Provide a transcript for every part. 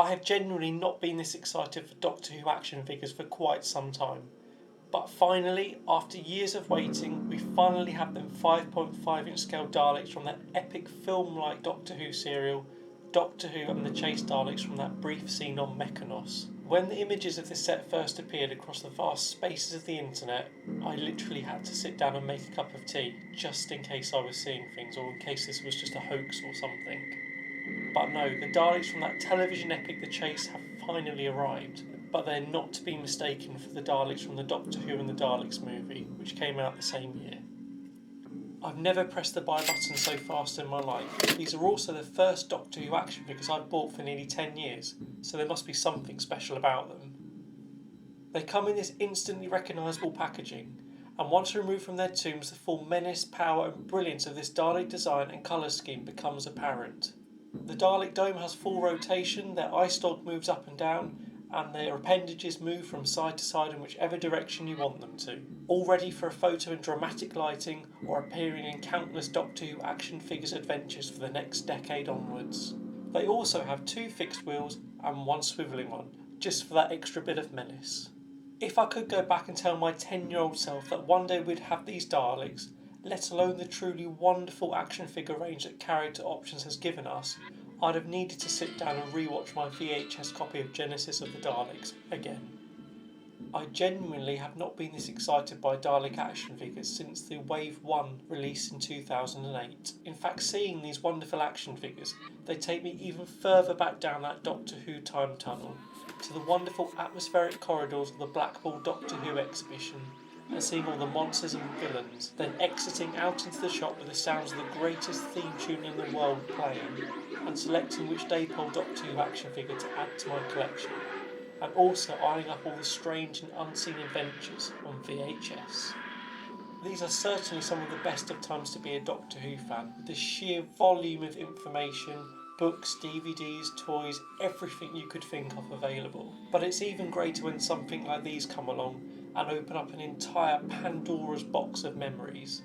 I have genuinely not been this excited for Doctor Who action figures for quite some time. But finally, after years of waiting, we finally have them 5.5-inch scale Daleks from that epic film-like Doctor Who serial, Doctor Who and the Chase Daleks from that brief scene on Mechanus. When the images of this set first appeared across the vast spaces of the internet, I literally had to sit down and make a cup of tea, just in case I was seeing things, or in case this was just a hoax or something. But no, the Daleks from that television epic The Chase have finally arrived, but they're not to be mistaken for the Daleks from the Doctor Who and the Daleks movie, which came out the same year. I've never pressed the buy button so fast in my life. These are also the first Doctor Who action figures I've bought for nearly 10 years, so there must be something special about them. They come in this instantly recognisable packaging, and once removed from their tombs, the full menace, power and brilliance of this Dalek design and colour scheme becomes apparent. The Dalek dome has full rotation, their eye stalk moves up and down, and their appendages move from side to side in whichever direction you want them to, all ready for a photo in dramatic lighting or appearing in countless Doctor Who action figures adventures for the next decade onwards. They also have 2 fixed wheels and 1 swivelling one, just for that extra bit of menace. If I could go back and tell my 10-year-old self that one day we'd have these Daleks, let alone the truly wonderful action figure range that Character Options has given us, I'd have needed to sit down and rewatch my VHS copy of Genesis of the Daleks again. I genuinely have not been this excited by Dalek action figures since the Wave 1 release in 2008. In fact, seeing these wonderful action figures, they take me even further back down that Doctor Who time tunnel, to the wonderful atmospheric corridors of the Blackpool Doctor Who exhibition, and seeing all the monsters and villains, then exiting out into the shop with the sounds of the greatest theme tune in the world playing, and selecting which Daypole Doctor Who action figure to add to my collection, and also eyeing up all the strange and unseen adventures on VHS. These are certainly some of the best of times to be a Doctor Who fan, with the sheer volume of information, books, DVDs, toys, everything you could think of available. But it's even greater when something like these come along and open up an entire Pandora's box of memories.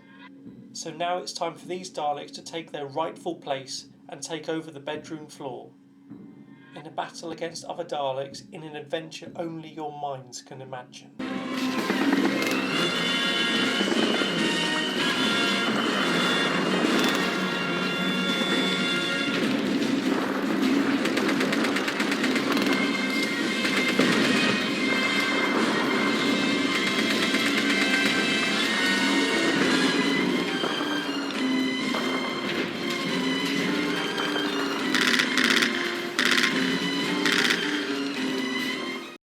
So now it's time for these Daleks to take their rightful place and take over the bedroom floor, in a battle against other Daleks in an adventure only your minds can imagine.